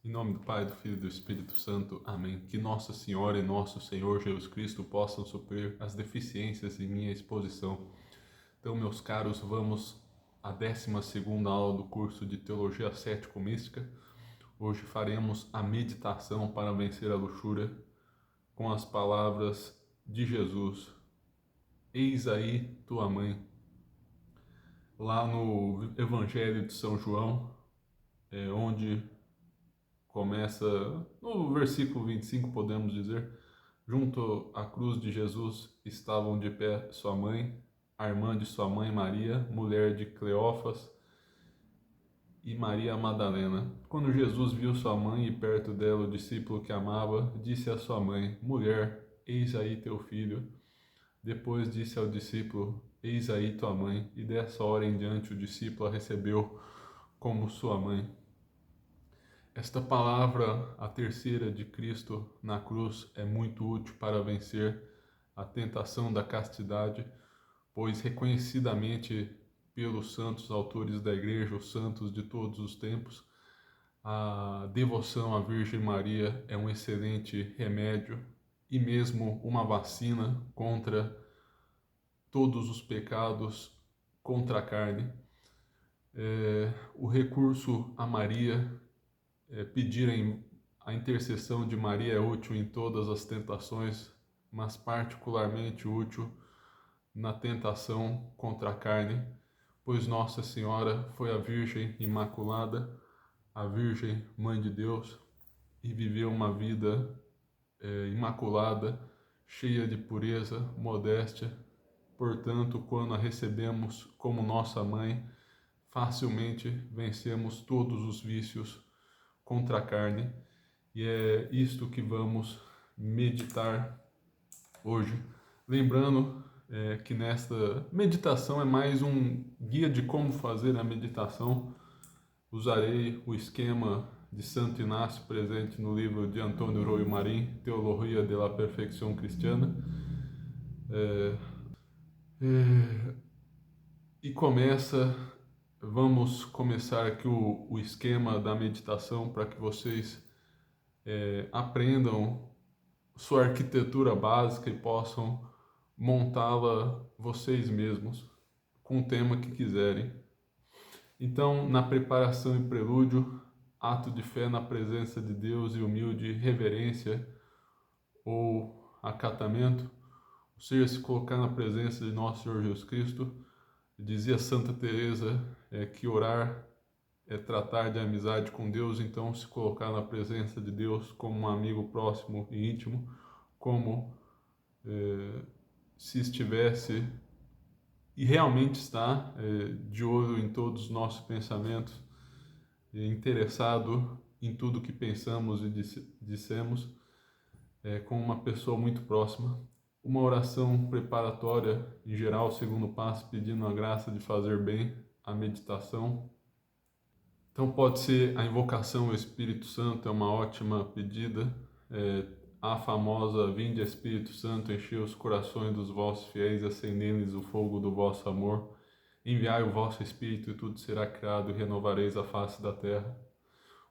Em nome do Pai, do Filho e do Espírito Santo. Amém. Que Nossa Senhora e Nosso Senhor Jesus Cristo possam suprir as deficiências em minha exposição. Então, meus caros, vamos à 12ª aula do curso de Teologia Cético-Mística. Hoje faremos a meditação para vencer a luxúria com as palavras de Jesus. Eis aí tua mãe. Lá no Evangelho de São João, onde começa no versículo 25, podemos dizer: junto à cruz de Jesus estavam de pé sua mãe, a irmã de sua mãe Maria, mulher de Cleófas, e Maria Madalena. Quando Jesus viu sua mãe e perto dela o discípulo que amava, disse à sua mãe: mulher, eis aí teu filho. Depois disse ao discípulo: eis aí tua mãe. E dessa hora em diante o discípulo a recebeu como sua mãe. Esta palavra, a terceira de Cristo na cruz, é muito útil para vencer a tentação da castidade, pois reconhecidamente pelos santos autores da Igreja, os santos de todos os tempos, a devoção à Virgem Maria é um excelente remédio e mesmo uma vacina contra todos os pecados, contra a carne. O recurso a Maria, pedir a intercessão de Maria é útil em todas as tentações, mas particularmente útil na tentação contra a carne, pois Nossa Senhora foi a Virgem Imaculada, a Virgem Mãe de Deus, e viveu uma vida imaculada, cheia de pureza, modéstia. Portanto, quando a recebemos como nossa mãe, facilmente vencemos todos os vícios contra a carne, e é isto que vamos meditar hoje. Lembrando que nesta meditação é mais um guia de como fazer a meditação. Usarei o esquema de Santo Inácio presente no livro de Antônio Royo Marim, Teologia de la Perfección Cristiana. E vamos começar aqui o esquema da meditação para que vocês aprendam sua arquitetura básica e possam montá-la vocês mesmos com o tema que quiserem. Então, na preparação e prelúdio, ato de fé na presença de Deus e humilde reverência ou acatamento, ou seja, se colocar na presença de nosso Senhor Jesus Cristo. Dizia Santa Teresa que orar é tratar de amizade com Deus, então se colocar na presença de Deus como um amigo próximo e íntimo, como se estivesse e realmente está de olho em todos os nossos pensamentos, interessado em tudo que pensamos e dissemos, como uma pessoa muito próxima. Uma oração preparatória, em geral, segundo passo, pedindo a graça de fazer bem a meditação. Então pode ser a invocação ao Espírito Santo, é uma ótima pedida. A famosa: vinde Espírito Santo, enchei os corações dos vossos fiéis, acendei-lhes o fogo do vosso amor. Enviai o vosso Espírito e tudo será criado e renovareis a face da terra.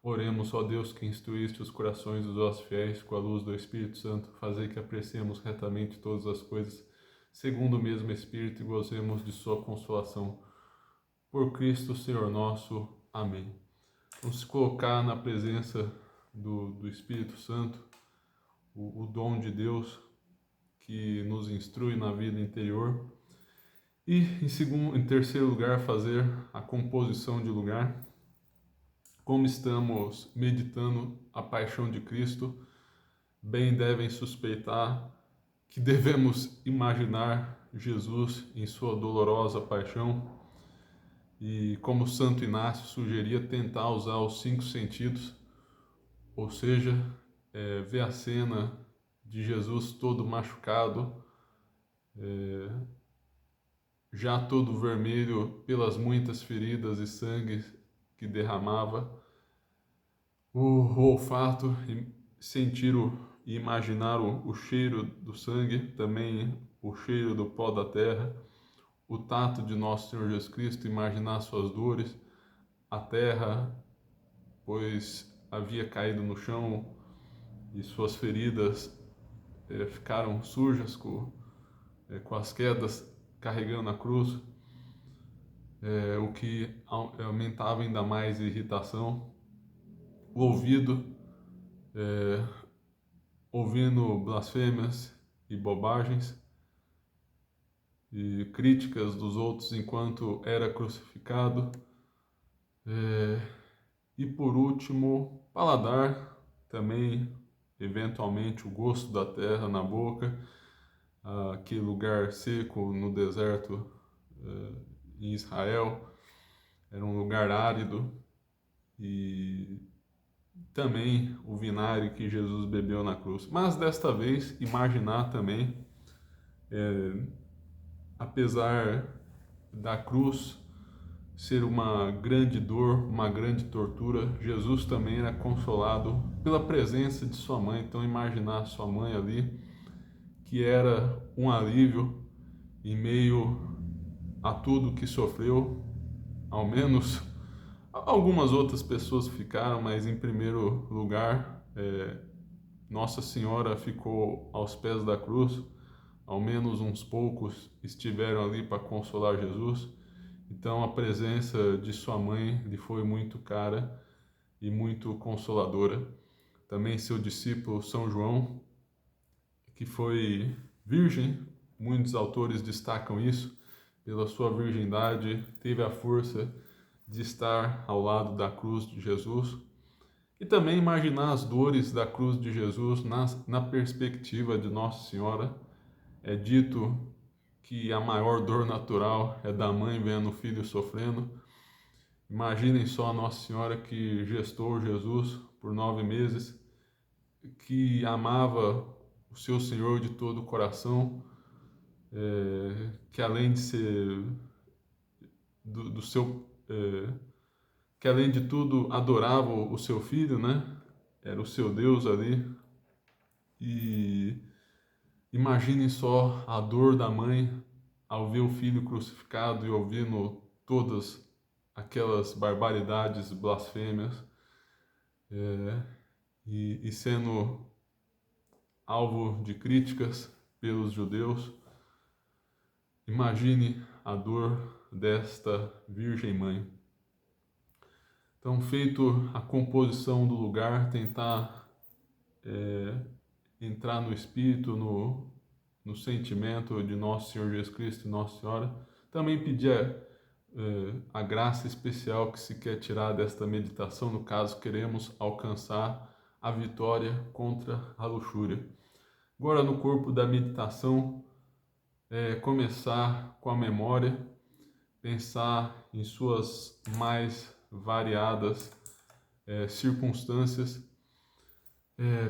Oremos, ó Deus, que instruíste os corações dos vossos fiéis com a luz do Espírito Santo, fazei que apreciemos retamente todas as coisas, segundo o mesmo Espírito, e gozemos de sua consolação. Por Cristo, Senhor nosso. Amém. Vamos colocar na presença do Espírito Santo, o dom de Deus que nos instrui na vida interior. E, em terceiro lugar, fazer a composição de lugar. Como estamos meditando a paixão de Cristo, bem devem suspeitar que devemos imaginar Jesus em sua dolorosa paixão. E como Santo Inácio sugeria, tentar usar os 5 sentidos, ou seja, ver a cena de Jesus todo machucado, já todo vermelho pelas muitas feridas e sangue que derramava, o olfato, sentir e imaginar o cheiro do sangue, também o cheiro do pó da terra, o tato de nosso Senhor Jesus Cristo, imaginar suas dores, a terra, pois havia caído no chão e suas feridas ficaram sujas com as quedas, carregando a cruz, o que aumentava ainda mais a irritação. O ouvido, ouvindo blasfêmias e bobagens e críticas dos outros enquanto era crucificado. E por último, paladar, também eventualmente o gosto da terra na boca, aquele lugar seco no deserto em Israel, era um lugar árido, e também o vinagre que Jesus bebeu na cruz. Mas desta vez, imaginar também, apesar da cruz ser uma grande dor, uma grande tortura, Jesus também era consolado pela presença de sua mãe. Então imaginar sua mãe ali, que era um alívio em meio a tudo que sofreu. Ao menos algumas outras pessoas ficaram, mas em primeiro lugar, Nossa Senhora ficou aos pés da cruz. Ao menos uns poucos estiveram ali para consolar Jesus. Então a presença de sua mãe lhe foi muito cara e muito consoladora. Também seu discípulo São João, que foi virgem, muitos autores destacam isso, pela sua virgindade, teve a força de estar ao lado da cruz de Jesus. E também imaginar as dores da cruz de Jesus na perspectiva de Nossa Senhora. É dito que a maior dor natural é da mãe vendo o filho sofrendo. Imaginem só a Nossa Senhora, que gestou Jesus por 9 meses, que amava o seu Senhor de todo o coração, que além de ser do seu, que além de tudo adorava o seu filho, né? Era o seu Deus ali. E imaginem só a dor da mãe ao ver o filho crucificado e ouvindo todas aquelas barbaridades, blasfêmias, e sendo alvo de críticas pelos judeus. Imagine a dor desta Virgem Mãe. Então, feito a composição do lugar, tentar entrar no espírito, no sentimento de Nosso Senhor Jesus Cristo e Nossa Senhora. Também pedir a graça especial que se quer tirar desta meditação, no caso, queremos alcançar a vitória contra a luxúria. Agora, no corpo da meditação, começar com a memória, pensar em suas mais variadas circunstâncias,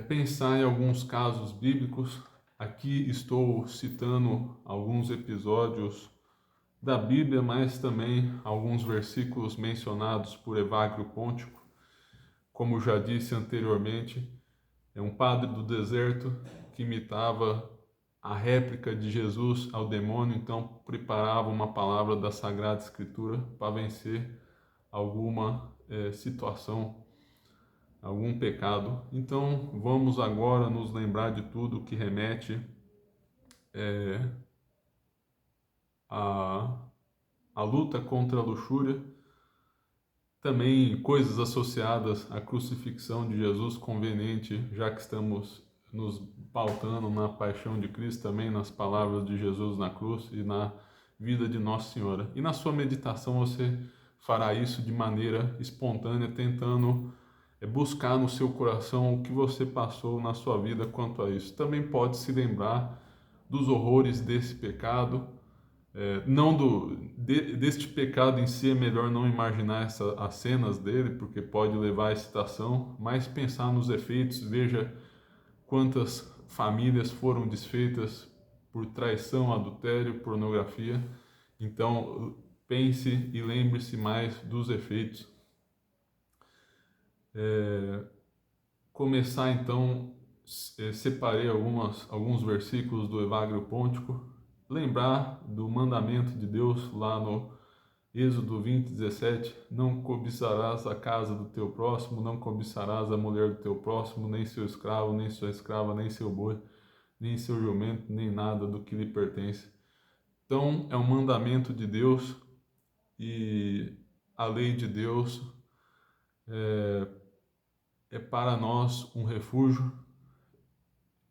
pensar em alguns casos bíblicos. Aqui estou citando alguns episódios da Bíblia, mas também alguns versículos mencionados por Evagrio Pontico. Como já disse anteriormente, é um padre do deserto que imitava a réplica de Jesus ao demônio, então preparava uma palavra da Sagrada Escritura para vencer alguma situação, algum pecado. Então vamos agora nos lembrar de tudo que remete a luta contra a luxúria, também coisas associadas à crucifixão de Jesus, conveniente, já que estamos nos pautando na paixão de Cristo, também nas palavras de Jesus na cruz e na vida de Nossa Senhora. E na sua meditação você fará isso de maneira espontânea, tentando buscar no seu coração o que você passou na sua vida quanto a isso. Também pode se lembrar dos horrores desse pecado. Deste pecado em si é melhor não imaginar as cenas dele, porque pode levar à excitação, mas pensar nos efeitos. Veja quantas famílias foram desfeitas por traição, adultério, pornografia. Então pense e lembre-se mais dos efeitos. Começar então, separei alguns versículos do Evagrio Pontico. Lembrar do mandamento de Deus lá Êxodo 20:17, não cobiçarás a casa do teu próximo, não cobiçarás a mulher do teu próximo, nem seu escravo, nem sua escrava, nem seu boi, nem seu jumento, nem nada do que lhe pertence. Então, é um mandamento de Deus e a lei de Deus é para nós um refúgio.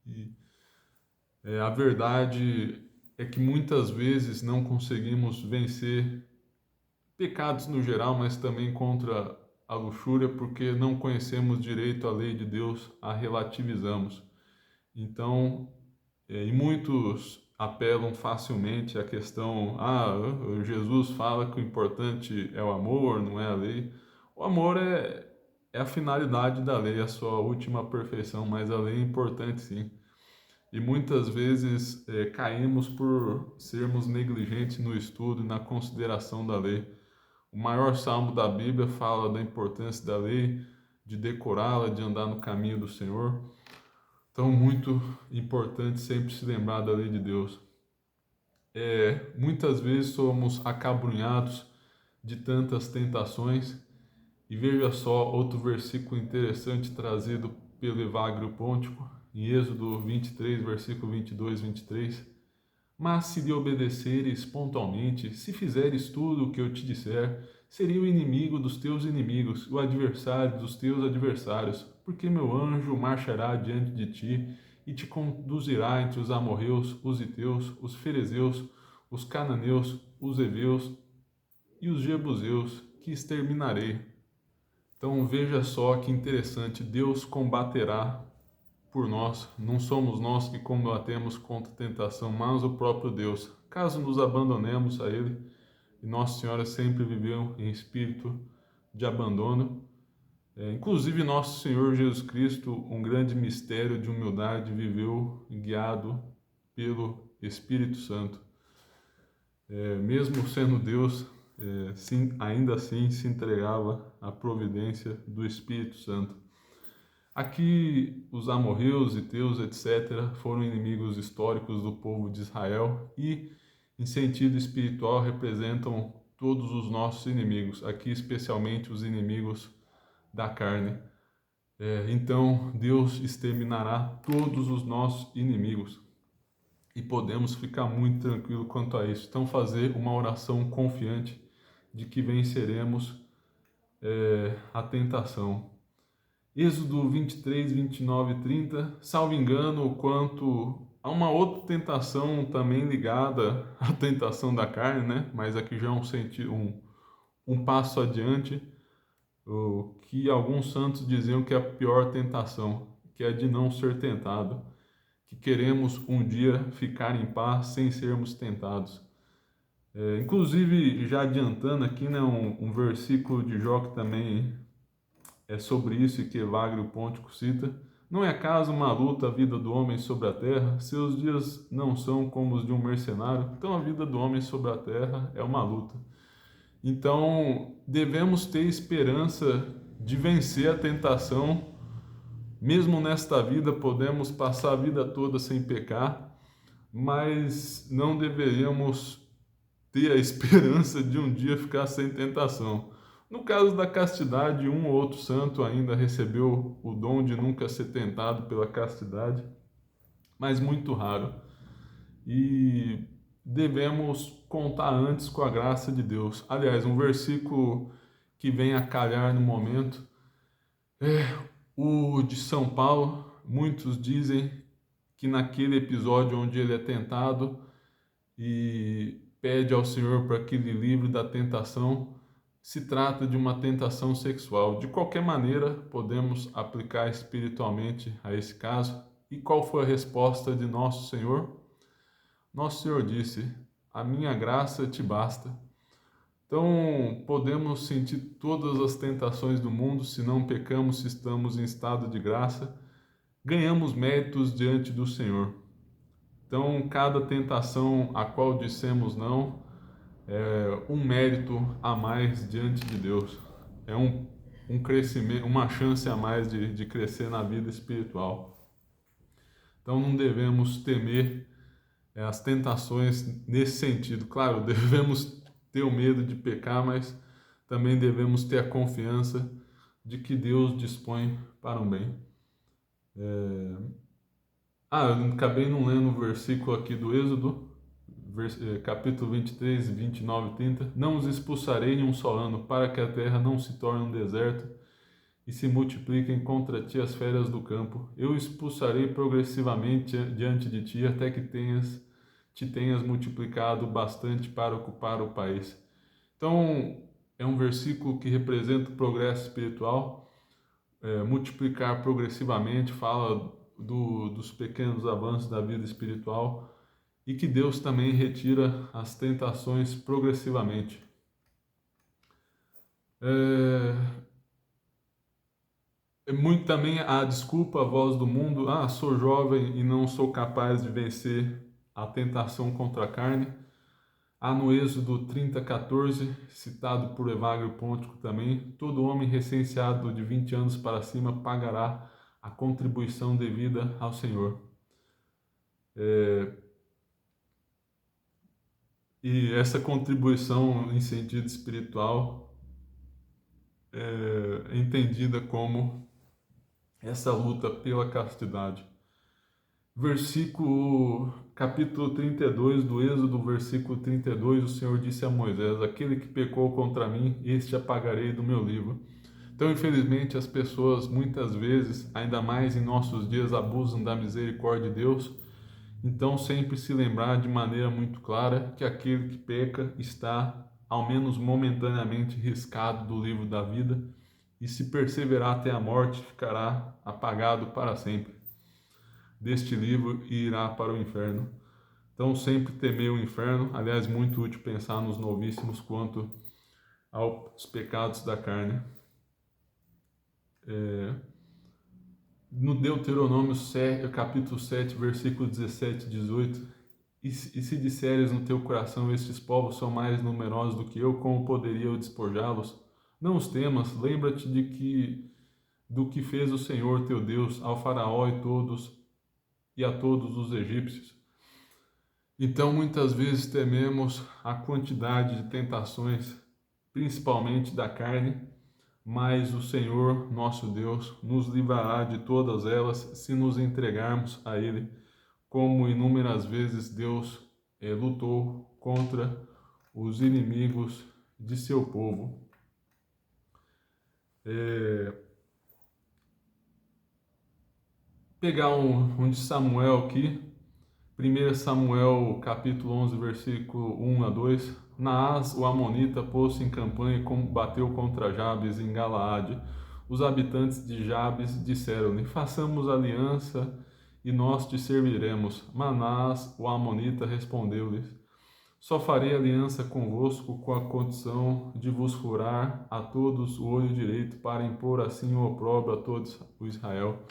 E a verdade é que muitas vezes não conseguimos vencer pecados no geral, mas também contra a luxúria, porque não conhecemos direito a lei de Deus, a relativizamos. Então, e muitos apelam facilmente à questão: Jesus fala que o importante é o amor, não é a lei. O amor é a finalidade da lei, a sua última perfeição, mas a lei é importante sim. E muitas vezes caímos por sermos negligentes no estudo e na consideração da lei. O maior salmo da Bíblia fala da importância da lei, de decorá-la, de andar no caminho do Senhor. Então, muito importante sempre se lembrar da lei de Deus. Muitas vezes somos acabrunhados de tantas tentações. E veja só outro versículo interessante trazido pelo Evagrio Pontico, em Êxodo 23, versículo 22, 23. Mas se lhe obedeceres pontualmente, se fizeres tudo o que eu te disser, seria o inimigo dos teus inimigos, o adversário dos teus adversários, porque meu anjo marchará diante de ti e te conduzirá entre os amorreus, os iteus, os ferezeus, os cananeus, os heveus e os jebuseus, que exterminarei. Então veja só que interessante, Deus combaterá por nós, não somos nós que combatemos contra a tentação, mas o próprio Deus. Caso nos abandonemos a Ele, e Nossa Senhora sempre viveu em espírito de abandono, inclusive Nosso Senhor Jesus Cristo, um grande mistério de humildade, viveu guiado pelo Espírito Santo. Mesmo sendo Deus, sim, ainda assim se entregava à providência do Espírito Santo. Aqui, os amorreus, iteus, etc., foram inimigos históricos do povo de Israel e, em sentido espiritual, representam todos os nossos inimigos, aqui especialmente os inimigos da carne. Então, Deus exterminará todos os nossos inimigos e podemos ficar muito tranquilos quanto a isso. Então, fazer uma oração confiante de que venceremos a tentação. Êxodo 23, 29 e 30, salvo engano, quanto a uma outra tentação também ligada à tentação da carne, né? Mas aqui já é um passo adiante, o que alguns santos diziam que é a pior tentação, que é a de não ser tentado, que queremos um dia ficar em paz sem sermos tentados. Inclusive, já adiantando aqui, né, um versículo de Jó que também é sobre isso e que Evagrio Pontico cita: não é acaso uma luta a vida do homem sobre a terra? Seus dias não são como os de um mercenário? Então a vida do homem sobre a terra é uma luta. Então devemos ter esperança de vencer a tentação. Mesmo nesta vida podemos passar a vida toda sem pecar, mas não deveríamos ter a esperança de um dia ficar sem tentação. No caso da castidade, um ou outro santo ainda recebeu o dom de nunca ser tentado pela castidade, mas muito raro. E devemos contar antes com a graça de Deus. Aliás, um versículo que vem a calhar no momento é o de São Paulo. Muitos dizem que naquele episódio onde ele é tentado e pede ao Senhor para que lhe livre da tentação, se trata de uma tentação sexual. De qualquer maneira, podemos aplicar espiritualmente a esse caso. E qual foi a resposta de Nosso Senhor? Nosso Senhor disse: a minha graça te basta. Então, podemos sentir todas as tentações do mundo, se não pecamos, se estamos em estado de graça, ganhamos méritos diante do Senhor. Então, cada tentação a qual dissemos não é um mérito a mais diante de Deus. É um crescimento, uma chance a mais de crescer na vida espiritual. Então, não devemos temer as tentações nesse sentido. Claro, devemos ter o medo de pecar, mas também devemos ter a confiança de que Deus dispõe para o bem. Eu acabei não lendo o versículo aqui do Êxodo, capítulo 23, 29 e 30. Não os expulsarei em um só ano, para que a terra não se torne um deserto e se multipliquem contra ti as feras do campo. Eu expulsarei progressivamente diante de ti, até que te tenhas multiplicado bastante para ocupar o país. Então, é um versículo que representa o progresso espiritual. Multiplicar progressivamente fala dos pequenos avanços da vida espiritual e que Deus também retira as tentações progressivamente. Muito também a desculpa, a voz do mundo: sou jovem e não sou capaz de vencer a tentação contra a carne. No Êxodo 30:14, citado por Evagrio Pontico também: todo homem recenseado de 20 anos para cima pagará a contribuição devida ao Senhor. E essa contribuição em sentido espiritual é entendida como essa luta pela castidade. Capítulo 32 do Êxodo, versículo 32, o Senhor disse a Moisés: aquele que pecou contra mim, este apagarei do meu livro. Então, infelizmente, as pessoas muitas vezes, ainda mais em nossos dias, abusam da misericórdia de Deus. Então, sempre se lembrar de maneira muito clara que aquele que peca está, ao menos momentaneamente, riscado do livro da vida, e se perseverar até a morte, ficará apagado para sempre deste livro e irá para o inferno. Então, sempre temer o inferno. Aliás, muito útil pensar nos novíssimos quanto aos pecados da carne. No Deuteronômio capítulo 7, versículo 17 e 18: e se disseres no teu coração: estes povos são mais numerosos do que eu, como poderia eu despojá-los? Não os temas, lembra-te do que fez o Senhor teu Deus ao faraó e a todos os egípcios. Então, muitas vezes tememos a quantidade de tentações, principalmente da carne, mas o Senhor, nosso Deus, nos livrará de todas elas se nos entregarmos a Ele, como inúmeras vezes Deus lutou contra os inimigos de seu povo. Pegar um de Samuel aqui, 1 Samuel capítulo 11, versículo 1 a 2. Naás, o Amonita, pôs-se em campanha e combateu contra Jabes em Galaade. Os habitantes de Jabes disseram-lhe: façamos aliança e nós te serviremos. Mas Naás, o Amonita, respondeu-lhes: só farei aliança convosco com a condição de vos furar a todos o olho direito, para impor assim o opróbrio a todos o Israel.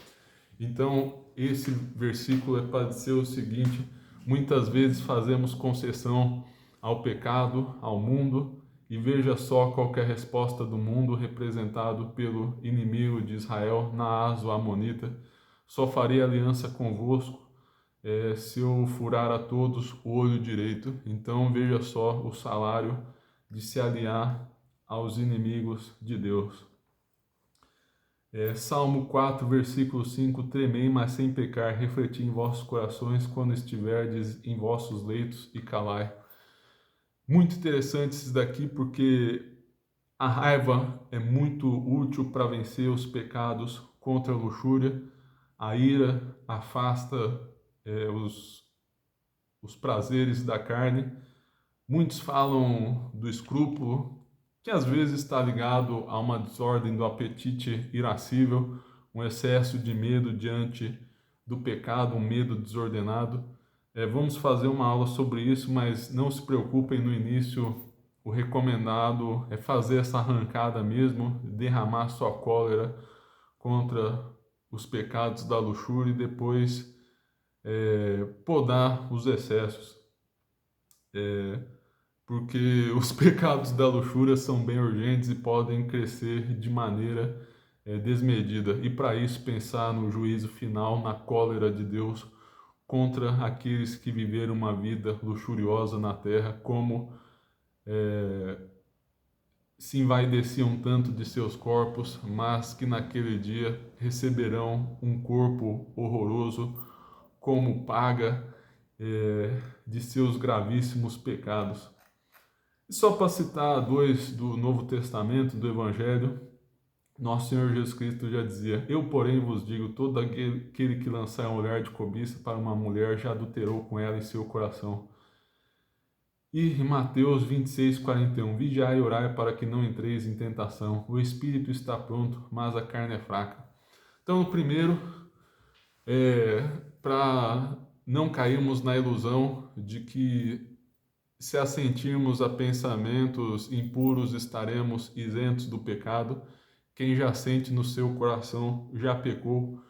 Então, esse versículo é para dizer o seguinte: muitas vezes fazemos concessão ao pecado, ao mundo, e veja só qual é a resposta do mundo, representado pelo inimigo de Israel, Naás, o Amonita: só farei aliança convosco se eu furar a todos o olho direito. Então, veja só o salário de se aliar aos inimigos de Deus. Salmo 4, versículo 5: tremei, mas sem pecar, refleti em vossos corações quando estiverdes em vossos leitos e calai. Muito interessante isso daqui, porque a raiva é muito útil para vencer os pecados contra a luxúria. A ira afasta os prazeres da carne. Muitos falam do escrúpulo, que às vezes está ligado a uma desordem do apetite irascível, um excesso de medo diante do pecado, um medo desordenado. Vamos fazer uma aula sobre isso, mas não se preocupem, no início o recomendado é fazer essa arrancada mesmo, derramar sua cólera contra os pecados da luxúria e depois podar os excessos. Porque os pecados da luxúria são bem urgentes e podem crescer de maneira desmedida. E para isso, pensar no juízo final, na cólera de Deus contra aqueles que viveram uma vida luxuriosa na terra, como se envaideciam tanto de seus corpos, mas que naquele dia receberão um corpo horroroso como paga de seus gravíssimos pecados. E só para citar dois do Novo Testamento, do Evangelho, nosso Senhor Jesus Cristo já dizia: Eu, porém, vos digo, todo aquele que lançar um olhar de cobiça para uma mulher já adulterou com ela em seu coração. E em Mateus 26:41, vigiai e orai para que não entreis em tentação. O espírito está pronto, mas a carne é fraca. Então, o primeiro, para não cairmos na ilusão de que se assentirmos a pensamentos impuros estaremos isentos do pecado. Quem já sente no seu coração já pecou.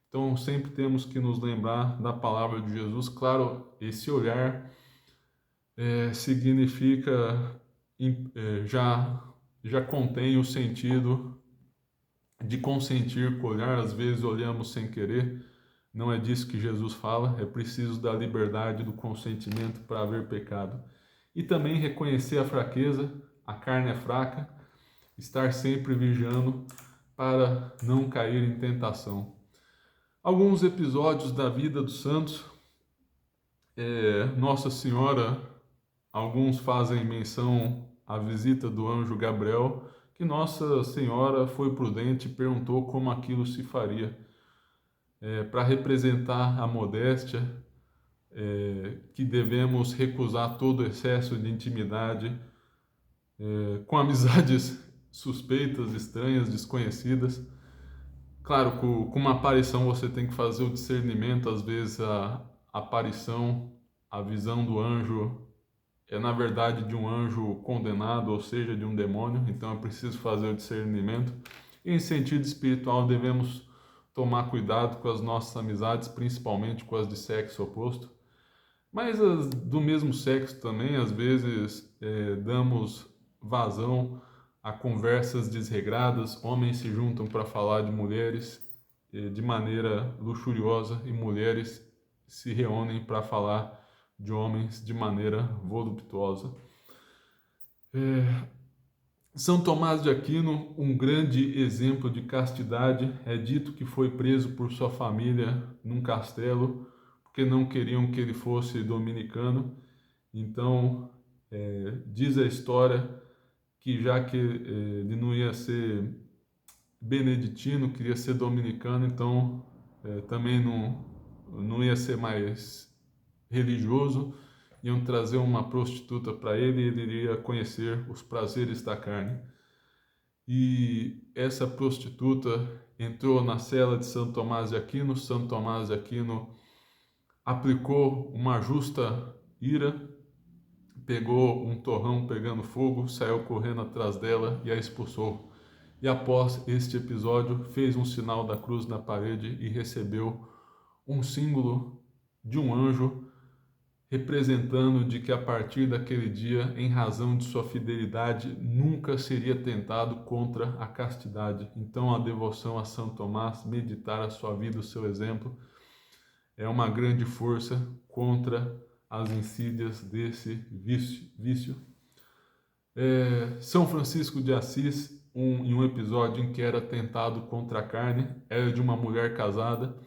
Então, sempre temos que nos lembrar da palavra de Jesus. Claro, esse olhar significa, já contém o sentido de consentir com o olhar. Às vezes olhamos sem querer, não é disso que Jesus fala. É preciso da liberdade do consentimento para haver pecado. E também reconhecer a fraqueza, a carne é fraca, estar sempre vigiando para não cair em tentação. Alguns episódios da vida dos santos, Nossa Senhora, alguns fazem menção à visita do anjo Gabriel, que Nossa Senhora foi prudente e perguntou como aquilo se faria. Para representar a modéstia, que devemos recusar todo excesso de intimidade com amizades suspeitas, estranhas, desconhecidas. Claro, com uma aparição você tem que fazer o discernimento. Às vezes a aparição, a visão do anjo é na verdade de um anjo condenado, ou seja, de um demônio. Então é preciso fazer o discernimento. E em sentido espiritual devemos tomar cuidado com as nossas amizades, principalmente com as de sexo oposto. Mas as do mesmo sexo também, às vezes, damos vazão a conversas desregradas. Homens se juntam para falar de mulheres de maneira luxuriosa e mulheres se reúnem para falar de homens de maneira voluptuosa. São Tomás de Aquino, um grande exemplo de castidade, é dito que foi preso por sua família num castelo porque não queriam que ele fosse dominicano. Então, diz a história que já que ele não ia ser beneditino, queria ser dominicano, então também não ia ser mais religioso. Iam trazer uma prostituta para ele e ele iria conhecer os prazeres da carne. E essa prostituta entrou na cela de Santo Tomás de Aquino. Santo Tomás de Aquino aplicou uma justa ira, pegou um torrão pegando fogo, saiu correndo atrás dela e a expulsou. E após este episódio, fez um sinal da cruz na parede e recebeu um símbolo de um anjo, representando de que a partir daquele dia, em razão de sua fidelidade, nunca seria tentado contra a castidade. Então a devoção a São Tomás, meditar a sua vida, o seu exemplo, é uma grande força contra as insídias desse vício. São Francisco de Assis, em um episódio em que era tentado contra a carne, era de uma mulher casada.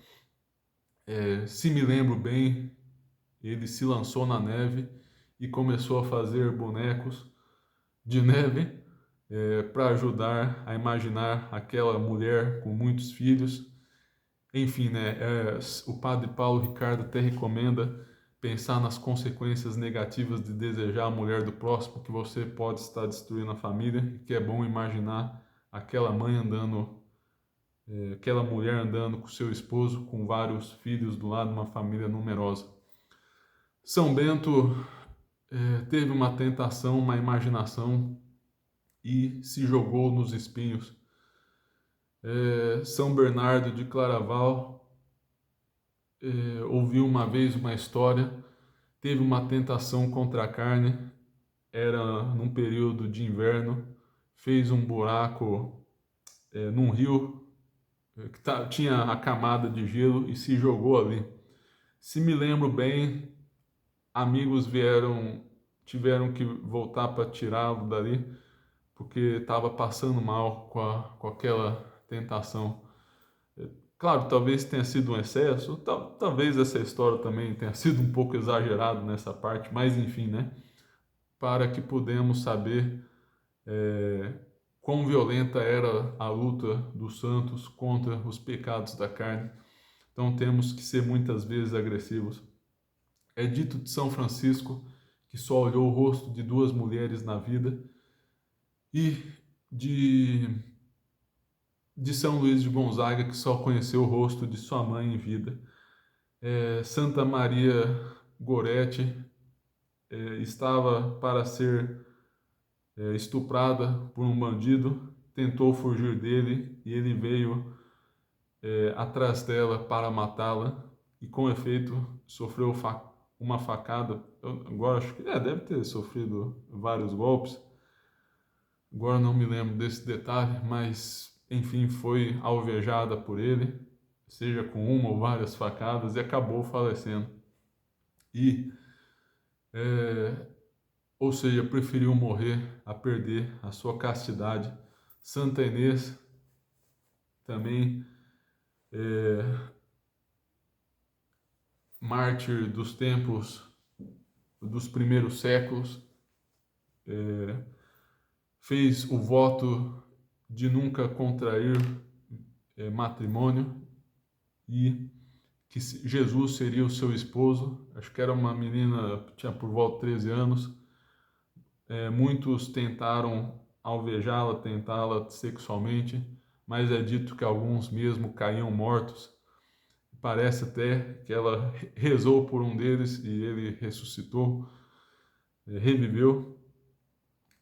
Se me lembro bem, ele se lançou na neve e começou a fazer bonecos de neve para ajudar a imaginar aquela mulher com muitos filhos. Enfim, o padre Paulo Ricardo até recomenda pensar nas consequências negativas de desejar a mulher do próximo, que você pode estar destruindo a família, e que é bom imaginar aquela mãe andando, aquela mulher andando com seu esposo, com vários filhos do lado, uma família numerosa. São Bento teve uma tentação, uma imaginação e se jogou nos espinhos. São Bernardo de Claraval ouviu uma vez uma história, teve uma tentação contra a carne, era num período de inverno, fez um buraco num rio que tinha a camada de gelo e se jogou ali. Se me lembro bem, amigos vieram tiveram que voltar para tirá-lo dali, porque estava passando mal com aquela tentação. Claro, talvez tenha sido um excesso, talvez essa história também tenha sido um pouco exagerado nessa parte, mas enfim, né? Para que pudemos saber quão violenta era a luta dos santos contra os pecados da carne. Então temos que ser muitas vezes agressivos. É dito de São Francisco que só olhou o rosto de duas mulheres na vida, e de São Luís de Gonzaga, que só conheceu o rosto de sua mãe em vida. Santa Maria Goretti estava para ser estuprada por um bandido, tentou fugir dele e ele veio atrás dela para matá-la e, com efeito, sofreu uma facada. Eu agora acho que deve ter sofrido vários golpes. Agora não me lembro desse detalhe, mas enfim, foi alvejada por ele, seja com uma ou várias facadas, e acabou falecendo. E, ou seja, preferiu morrer a perder a sua castidade. Santa Inês também, mártir dos tempos dos primeiros séculos, fez o voto de nunca contrair matrimônio e que Jesus seria o seu esposo. Acho que era uma menina, tinha por volta de 13 anos. Muitos tentaram alvejá-la, tentá-la sexualmente, mas é dito que alguns mesmo caíam mortos. Parece até que ela rezou por um deles e ele ressuscitou, reviveu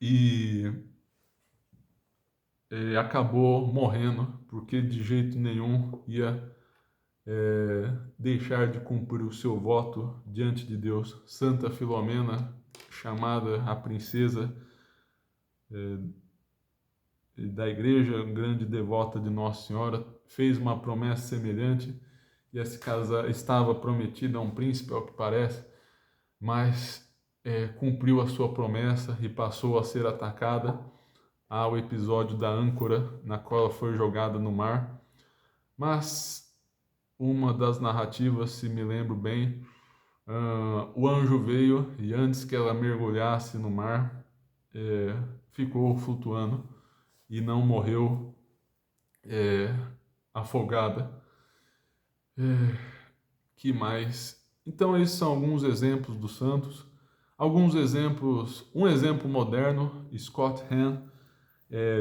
e acabou morrendo, porque de jeito nenhum ia deixar de cumprir o seu voto diante de Deus. Santa Filomena, chamada a princesa da igreja, grande devota de Nossa Senhora, fez uma promessa semelhante, ia se casar, estava prometida a um príncipe, ao que parece, mas cumpriu a sua promessa e passou a ser atacada. Há o episódio da âncora, na qual ela foi jogada no mar, mas uma das narrativas, se me lembro bem, o anjo veio e antes que ela mergulhasse no mar, ficou flutuando e não morreu afogada. Que mais? Então esses são alguns exemplos dos santos. Alguns exemplos, um exemplo moderno, Scott Hahn,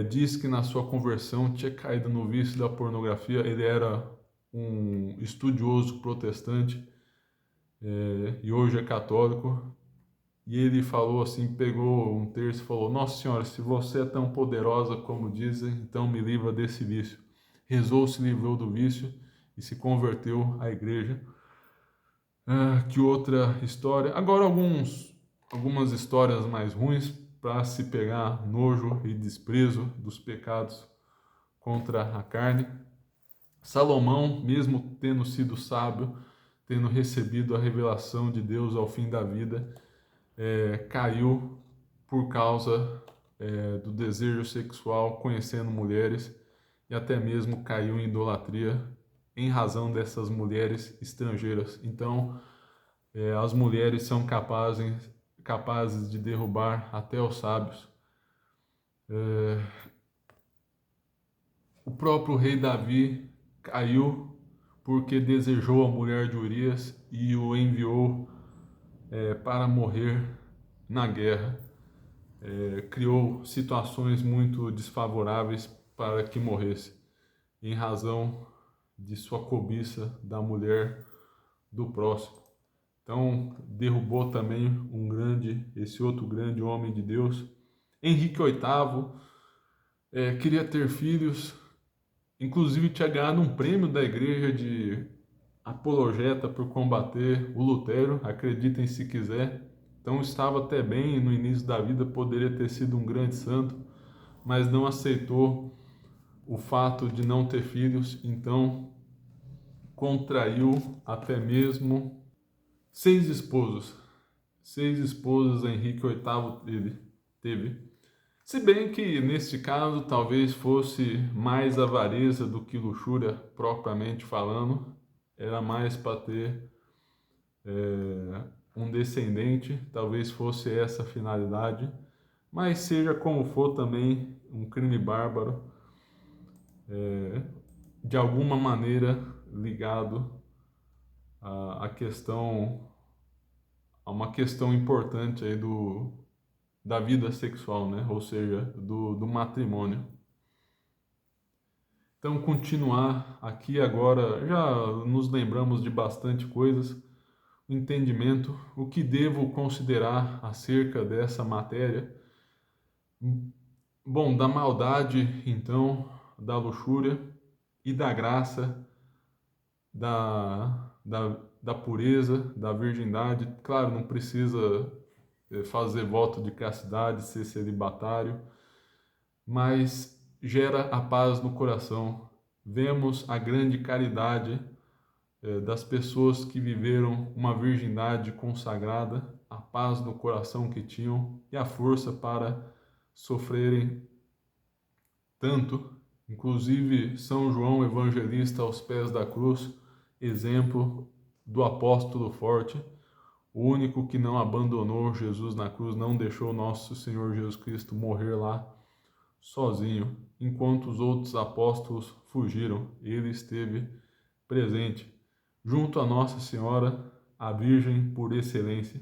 diz que na sua conversão tinha caído no vício da pornografia. Ele era um estudioso protestante e hoje é católico. E ele falou assim, pegou um terço e falou: Nossa Senhora, se você é tão poderosa como dizem, então me livra desse vício. Rezou, se livrou do vício e se converteu à igreja. Que outra história? Agora algumas histórias mais ruins para se pegar nojo e desprezo dos pecados contra a carne. Salomão, mesmo tendo sido sábio, tendo recebido a revelação de Deus ao fim da vida, caiu por causa do desejo sexual, conhecendo mulheres, e até mesmo caiu em idolatria em razão dessas mulheres estrangeiras. Então, as mulheres são capazes de derrubar até os sábios. O próprio rei Davi caiu porque desejou a mulher de Urias e o enviou para morrer na guerra. Criou situações muito desfavoráveis para que morresse, em razão de sua cobiça da mulher do próximo. Então, derrubou também esse outro grande homem de Deus. Henrique VIII queria ter filhos, inclusive tinha ganhado um prêmio da igreja de apologeta por combater o Lutero, acreditem se quiser. Então estava até bem no início da vida, poderia ter sido um grande santo, mas não aceitou o fato de não ter filhos, então contraiu até mesmo 6 esposos. 6 esposas Henrique VIII teve. Se bem que, neste caso, talvez fosse mais avareza do que luxúria propriamente falando, era mais para ter um descendente, talvez fosse essa a finalidade, mas seja como for também um crime bárbaro, de alguma maneira ligado à questão, a uma questão importante aí da vida sexual, né? Ou seja, do matrimônio. Então, continuar aqui agora, já nos lembramos de bastante coisas, o entendimento, o que devo considerar acerca dessa matéria. Bom, da maldade, então, da luxúria e da graça, da pureza, da virgindade. Claro, não precisa fazer voto de castidade, ser celibatário, mas gera a paz no coração. Vemos a grande caridade das pessoas que viveram uma virgindade consagrada, a paz no coração que tinham e a força para sofrerem tanto. Inclusive São João Evangelista aos pés da cruz, exemplo do apóstolo forte, o único que não abandonou Jesus na cruz, não deixou nosso Senhor Jesus Cristo morrer lá sozinho, enquanto os outros apóstolos fugiram. Ele esteve presente junto a Nossa Senhora, a Virgem por excelência.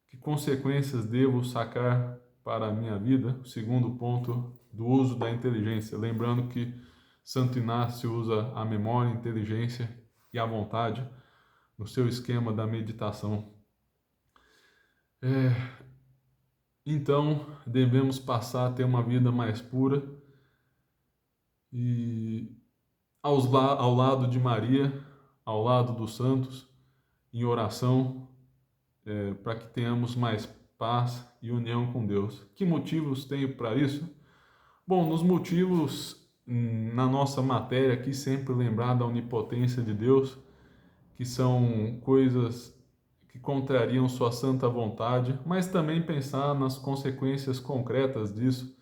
Que consequências devo sacar para a minha vida? O segundo ponto do uso da inteligência. Lembrando que Santo Inácio usa a memória, a inteligência e a vontade no seu esquema da meditação. Então, devemos passar a ter uma vida mais pura e ao lado de Maria, ao lado dos santos, em oração, para que tenhamos mais paz e união com Deus. Que motivos tenho para isso? Bom, nos motivos, na nossa matéria aqui, sempre lembrar da onipotência de Deus, que são coisas que contrariam sua santa vontade, mas também pensar nas consequências concretas disso.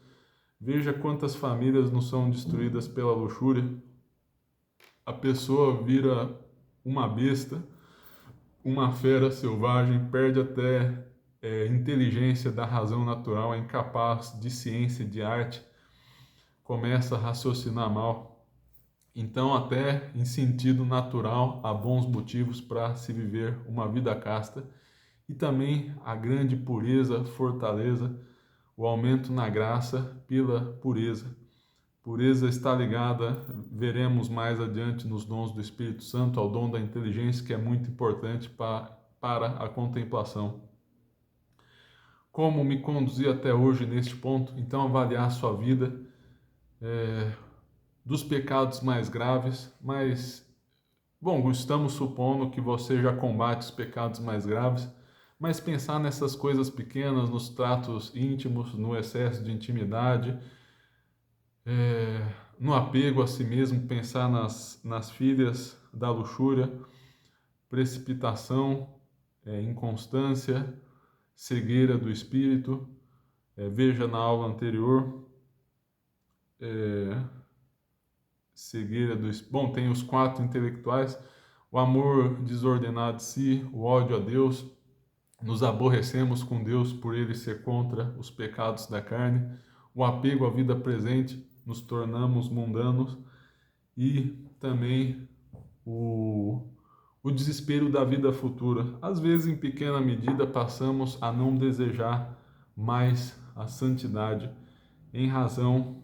Veja quantas famílias não são destruídas pela luxúria. A pessoa vira uma besta, uma fera selvagem, perde até inteligência da razão natural, é incapaz de ciência, de arte, começa a raciocinar mal. Então, até em sentido natural, há bons motivos para se viver uma vida casta. E também a grande pureza, fortaleza, o aumento na graça pela pureza. Pureza está ligada, veremos mais adiante nos dons do Espírito Santo, ao dom da inteligência, que é muito importante para a contemplação. Como me conduzir até hoje neste ponto? Então, avaliar a sua vida dos pecados mais graves, mas, bom, estamos supondo que você já combate os pecados mais graves, mas pensar nessas coisas pequenas, nos tratos íntimos, no excesso de intimidade, no apego a si mesmo, pensar nas filhas da luxúria, precipitação, inconstância, cegueira do espírito. Veja na aula anterior, cegueira do espírito. Bom, tem os 4 intelectuais: o amor desordenado de si, o ódio a Deus, nos aborrecemos com Deus por ele ser contra os pecados da carne, o apego à vida presente, nos tornamos mundanos, e também o desespero da vida futura. Às vezes, em pequena medida, passamos a não desejar mais a santidade em razão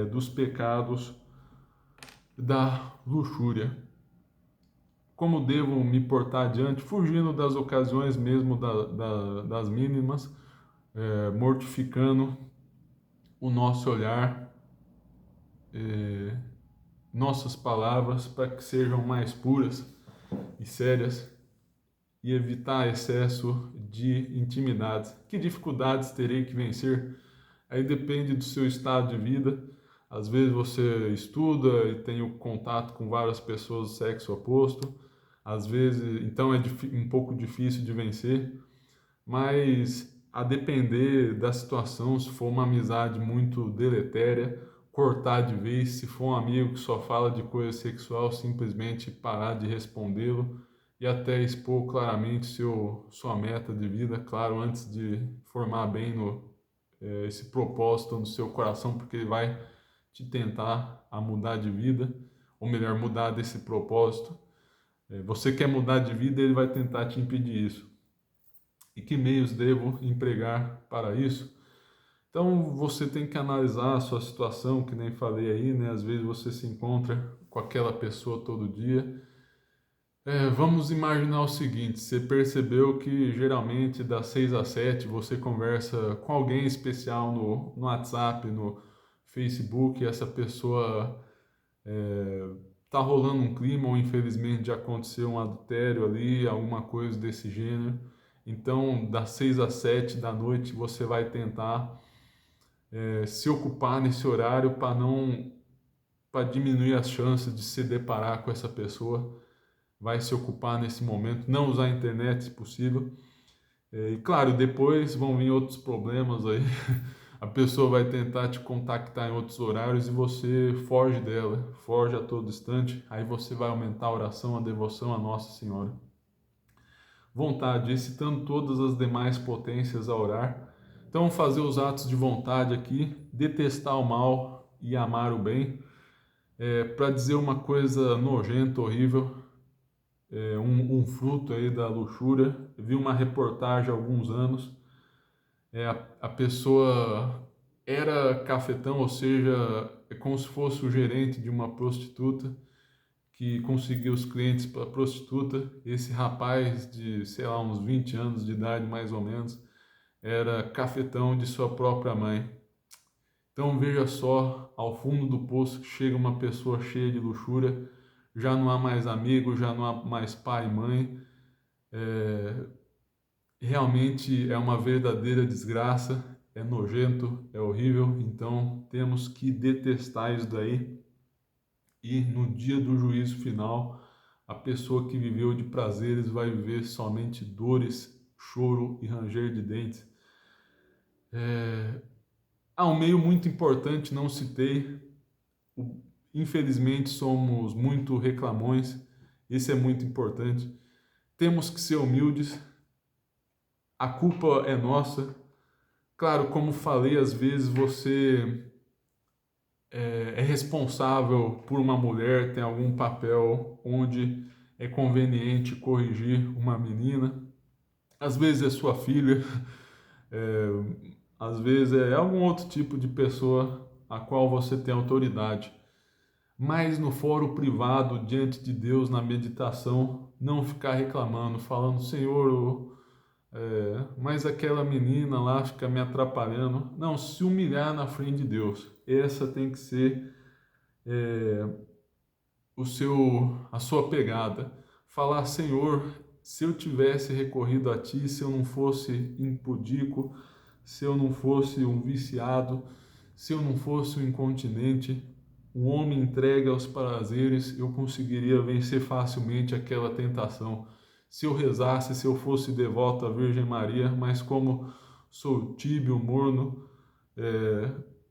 dos pecados da luxúria. Como devo me portar adiante? Fugindo das ocasiões mesmo das mínimas, mortificando o nosso olhar, nossas palavras, para que sejam mais puras e sérias, e evitar excesso de intimidades. Que dificuldades terei que vencer? Aí depende do seu estado de vida. Às vezes você estuda e tem o contato com várias pessoas do sexo oposto, Às vezes, então é um pouco difícil de vencer, mas a depender da situação, se for uma amizade muito deletéria, cortar de vez, se for um amigo que só fala de coisa sexual, simplesmente parar de respondê-lo e até expor claramente sua meta de vida, claro, antes de formar bem esse propósito no seu coração, porque ele vai te tentar a mudar de vida, ou melhor, mudar desse propósito. Você quer mudar de vida, ele vai tentar te impedir isso. E que meios devo empregar para isso? Então você tem que analisar a sua situação, que nem falei aí, né? Às vezes você se encontra com aquela pessoa todo dia. Vamos imaginar o seguinte: você percebeu que geralmente das 6 às 7 você conversa com alguém especial no WhatsApp, no Facebook, e essa pessoa tá rolando um clima ou infelizmente já aconteceu um adultério ali, alguma coisa desse gênero. Então, das 6 às 7 da noite, você vai tentar se ocupar nesse horário para diminuir as chances de se deparar com essa pessoa. Vai se ocupar nesse momento, não usar a internet se possível. E claro, depois vão vir outros problemas aí. A pessoa vai tentar te contactar em outros horários e você foge dela, foge a todo instante. Aí você vai aumentar a oração, a devoção a Nossa Senhora. Vontade, excitando todas as demais potências a orar. Então, fazer os atos de vontade aqui, detestar o mal e amar o bem. Para dizer uma coisa nojenta, horrível, um fruto aí da luxúria. Vi uma reportagem há alguns anos, a pessoa era cafetão, ou seja, é como se fosse o gerente de uma prostituta que conseguiu os clientes para a prostituta. Esse rapaz de, sei lá, uns 20 anos de idade mais ou menos, era cafetão de sua própria mãe. Então veja só, ao fundo do poço chega uma pessoa cheia de luxúria, já não há mais amigo, já não há mais pai e mãe. Realmente é uma verdadeira desgraça, é nojento, é horrível, então temos que detestar isso daí. E no dia do juízo final, a pessoa que viveu de prazeres vai viver somente dores, choro e ranger de dentes. Há um meio muito importante, não citei. Infelizmente somos muito reclamões, esse é muito importante. Temos que ser humildes, a culpa é nossa. Claro, como falei, às vezes você é responsável por uma mulher, tem algum papel onde é conveniente corrigir uma menina. Às vezes é sua filha, é, às vezes é algum outro tipo de pessoa a qual você tem autoridade. Mas no fórum privado, diante de Deus, na meditação, não ficar reclamando, falando, Senhor, mas aquela menina lá fica me atrapalhando. Não, se humilhar na frente de Deus. Essa tem que ser a sua pegada. Falar, Senhor, se eu tivesse recorrido a Ti, se eu não fosse impudico, se eu não fosse um viciado, se eu não fosse um incontinente, um homem entregue aos prazeres, eu conseguiria vencer facilmente aquela tentação. Se eu rezasse, se eu fosse devoto à Virgem Maria, mas como sou tíbio, morno,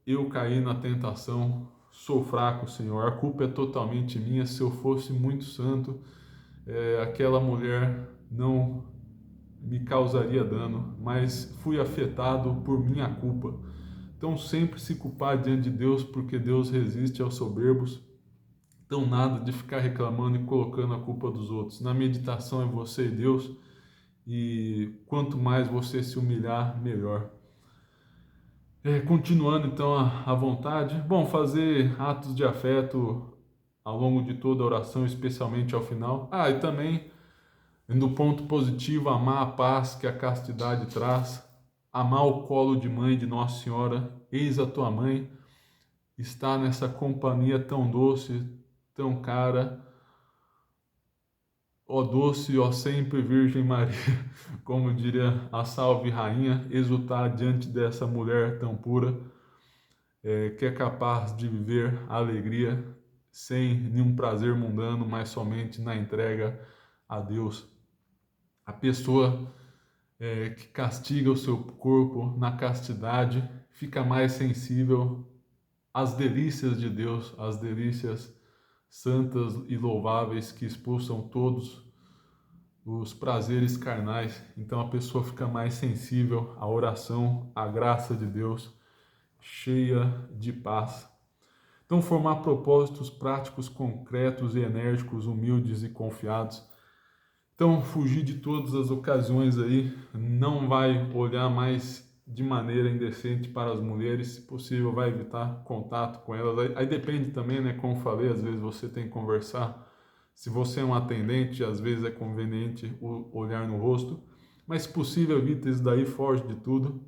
eu caí na tentação, sou fraco, Senhor. A culpa é totalmente minha. Se eu fosse muito santo, aquela mulher não me causaria dano, mas fui afetado por minha culpa. Então, sempre se culpar diante de Deus, porque Deus resiste aos soberbos. Então, nada de ficar reclamando e colocando a culpa dos outros. Na meditação é você e Deus, e quanto mais você se humilhar, melhor. Continuando então a vontade, bom, fazer atos de afeto ao longo de toda a oração, especialmente ao final. E também, no ponto positivo, amar a paz que a castidade traz, amar o colo de mãe de Nossa Senhora, eis a tua mãe, estar nessa companhia tão doce, tão cara, ó doce, ó sempre Virgem Maria, como diria a Salve Rainha, exultar diante dessa mulher tão pura, que é capaz de viver a alegria sem nenhum prazer mundano, mas somente na entrega a Deus. A pessoa que castiga o seu corpo na castidade fica mais sensível às delícias de Deus, às delícias santas e louváveis que expulsam todos os prazeres carnais. Então a pessoa fica mais sensível à oração, à graça de Deus, cheia de paz. Então, formar propósitos práticos, concretos e enérgicos, humildes e confiados. Então, fugir de todas as ocasiões aí, não vai olhar mais de maneira indecente para as mulheres, se possível, vai evitar contato com elas. Aí depende também, né? Como falei, às vezes você tem que conversar. Se você é um atendente, às vezes é conveniente olhar no rosto, mas se possível, evita isso daí, foge de tudo.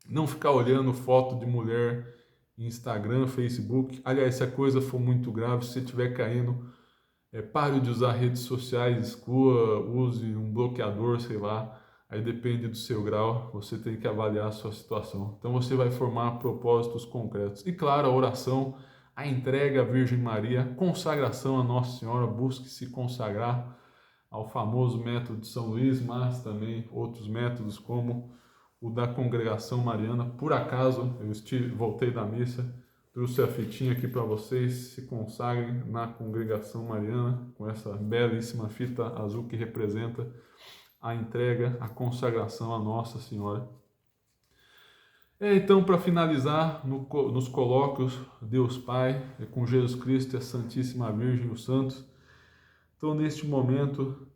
Não ficar olhando foto de mulher em Instagram, Facebook. Aliás, se a coisa for muito grave, se você estiver caindo, pare de usar redes sociais, exclua, use um bloqueador, sei lá. Aí depende do seu grau, você tem que avaliar a sua situação. Então você vai formar propósitos concretos. E claro, a oração, a entrega à Virgem Maria, consagração a Nossa Senhora, busque se consagrar ao famoso método de São Luís, mas também outros métodos como o da congregação mariana. Por acaso, voltei da missa, trouxe a fitinha aqui para vocês, se consagrem na congregação mariana, com essa belíssima fita azul que representa a entrega, a consagração a Nossa Senhora. Então, para finalizar, nos colóquios, Deus Pai, com Jesus Cristo e a Santíssima Virgem e os santos. Então, neste momento,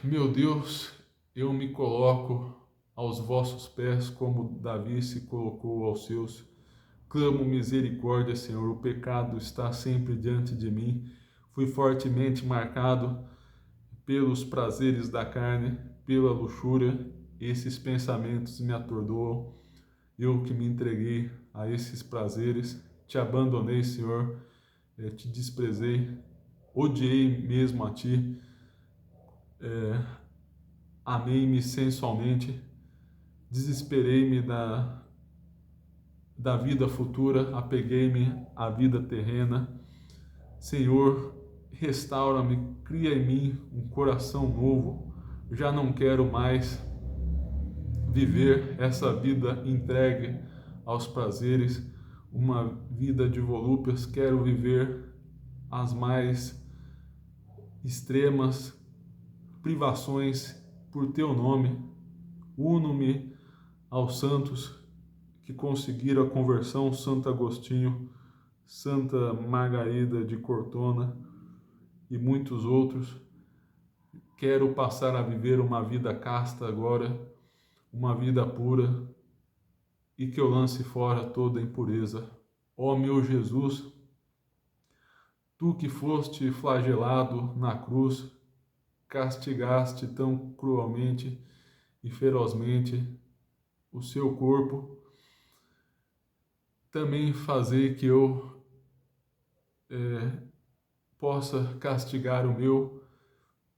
meu Deus, eu me coloco aos vossos pés, como Davi se colocou aos seus. Clamo misericórdia, Senhor, o pecado está sempre diante de mim. Fui fortemente marcado pelos prazeres da carne, pela luxúria. Esses pensamentos me atordoam. Eu que me entreguei a esses prazeres, te abandonei, Senhor, te desprezei, odiei mesmo a ti, amei-me sensualmente, desesperei-me da vida futura, apeguei-me à vida terrena. Senhor, restaura-me, cria em mim um coração novo. Já não quero mais viver essa vida entregue aos prazeres, uma vida de volúpias. Quero viver as mais extremas privações por teu nome. Uno-me aos santos que conseguiram a conversão, Santo Agostinho, Santa Margarida de Cortona e muitos outros. Quero passar a viver uma vida casta agora, uma vida pura, e que eu lance fora toda impureza. Ó meu Jesus, tu que foste flagelado na cruz, castigaste tão cruelmente e ferozmente o seu corpo, também fazei que eu possa castigar o meu.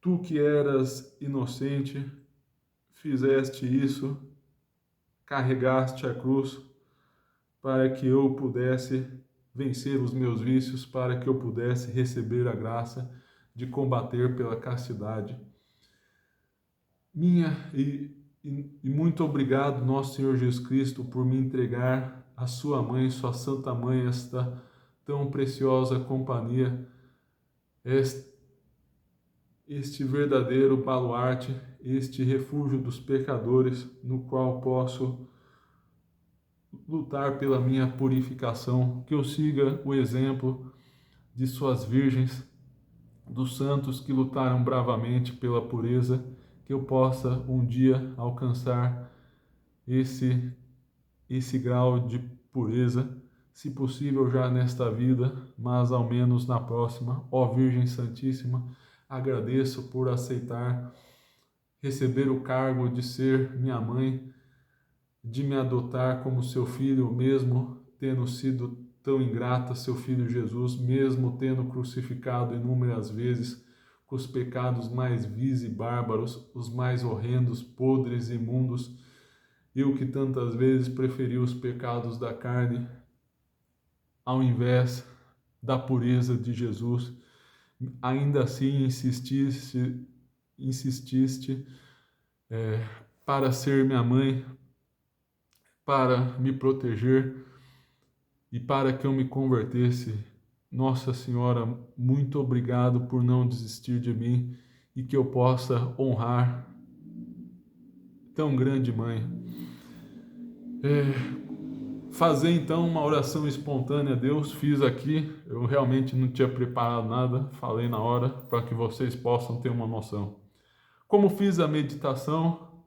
Tu que eras inocente, fizeste isso, carregaste a cruz para que eu pudesse vencer os meus vícios, para que eu pudesse receber a graça de combater pela castidade. E muito obrigado, nosso Senhor Jesus Cristo, por me entregar a sua mãe, sua santa mãe, esta tão preciosa companhia, este verdadeiro baluarte, este refúgio dos pecadores, no qual posso lutar pela minha purificação, que eu siga o exemplo de suas virgens, dos santos que lutaram bravamente pela pureza, que eu possa um dia alcançar esse grau de pureza, se possível já nesta vida, mas ao menos na próxima. Ó Virgem Santíssima, agradeço por aceitar receber o cargo de ser minha mãe, de me adotar como seu filho, mesmo tendo sido tão ingrata, seu filho Jesus, mesmo tendo crucificado inúmeras vezes com os pecados mais vis e bárbaros, os mais horrendos, podres e imundos. Eu que tantas vezes preferi os pecados da carne ao invés da pureza de Jesus. ainda assim insististe para ser minha mãe, para me proteger e para que eu me convertesse. Nossa Senhora, muito obrigado por não desistir de mim e que eu possa honrar tão grande mãe. Fazer então uma oração espontânea a Deus, fiz aqui, eu realmente não tinha preparado nada, falei na hora para que vocês possam ter uma noção. Como fiz a meditação,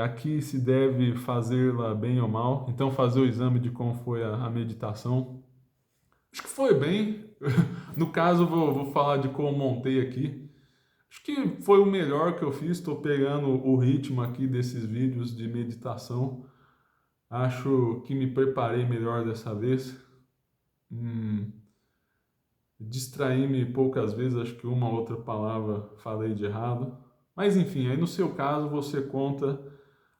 aqui se deve fazê-la bem ou mal, então fazer o exame de como foi a meditação. Acho que foi bem, no caso vou falar de como montei aqui. Acho que foi o melhor que eu fiz, estou pegando o ritmo aqui desses vídeos de meditação. Acho que me preparei melhor dessa vez. Distraí-me poucas vezes, acho que uma ou outra palavra falei de errado. Mas enfim, aí no seu caso você conta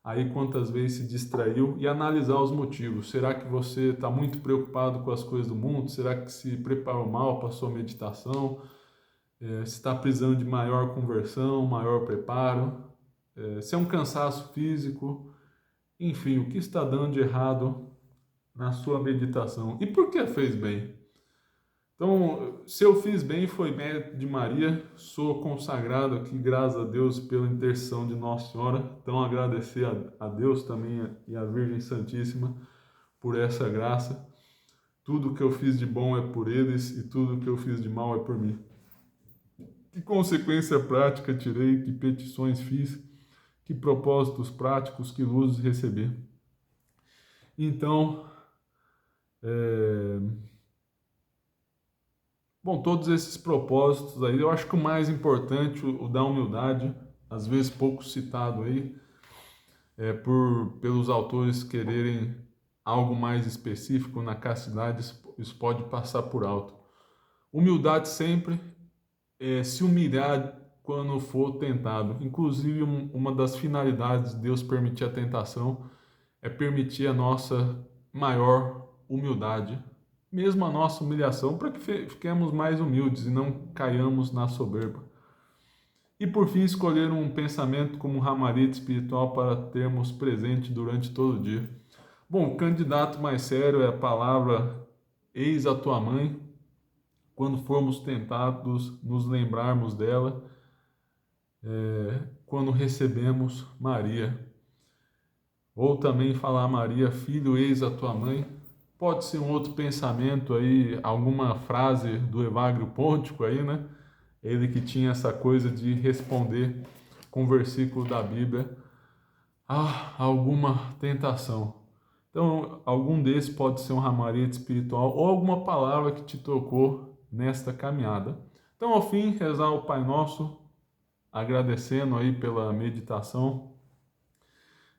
aí quantas vezes se distraiu e analisar os motivos. Será que você está muito preocupado com as coisas do mundo? Será que se preparou mal para a sua meditação? Se está precisando de maior conversão, maior preparo? Se é um cansaço físico? Enfim, o que está dando de errado na sua meditação? E por que fez bem? Então, se eu fiz bem, foi mérito de Maria. Sou consagrado aqui, graças a Deus, pela intercessão de Nossa Senhora. Então, agradecer a Deus também e à Virgem Santíssima por essa graça. Tudo que eu fiz de bom é por eles e tudo que eu fiz de mal é por mim. Que consequência prática tirei, que petições fiz, que propósitos práticos, que luzes recebi. Então, bom, todos esses propósitos aí, eu acho que o mais importante, o da humildade, às vezes pouco citado aí, pelos autores quererem algo mais específico na castidade, isso pode passar por alto. Humildade sempre, se humilhar quando for tentado. Inclusive, uma das finalidades de Deus permitir a tentação é permitir a nossa maior humildade, mesmo a nossa humilhação, para que fiquemos mais humildes e não caiamos na soberba. E por fim, escolher um pensamento como um ramalhete espiritual para termos presente durante todo o dia. Bom, o candidato mais sério é a palavra eis a tua mãe. Quando formos tentados, nos lembrarmos dela, quando recebemos Maria. Ou também falar Maria, filho, eis a tua mãe. Pode ser um outro pensamento aí, alguma frase do Evagrio Pontico aí, né? Ele que tinha essa coisa de responder com um versículo da Bíblia a alguma tentação. Então, algum desses pode ser um ramalhete espiritual ou alguma palavra que te tocou nesta caminhada. Então, ao fim, rezar o Pai Nosso, agradecendo aí pela meditação,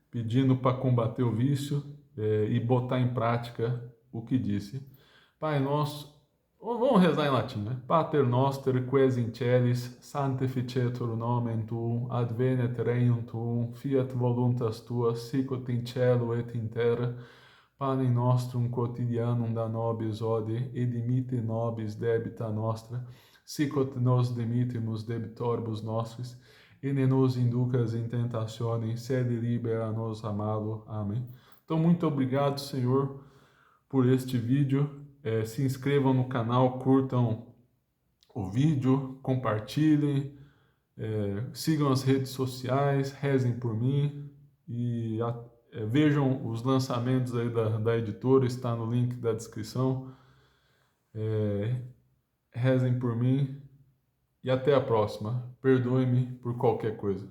pedindo para combater o vício e botar em prática o que disse. Pai Nosso, vamos rezar em latim, né? Pater noster, qui es in celis, sanctificetur nomen tuum, advenet regnum tuum, fiat voluntas tua, sicut in cielo et in terra. Panem nostrum quotidianum da nobis hodie, et dimitte nobis debita nostra, sicut nos dimittimus debitoribus nostris, e ne nos inducas in tentationem, sed libera nos a malo. Amém. Então, muito obrigado, Senhor, por este vídeo. Se inscrevam no canal, curtam o vídeo, compartilhem, sigam as redes sociais, rezem por mim e vejam os lançamentos aí da editora, está no link da descrição. Rezem por mim e até a próxima. Perdoe-me por qualquer coisa.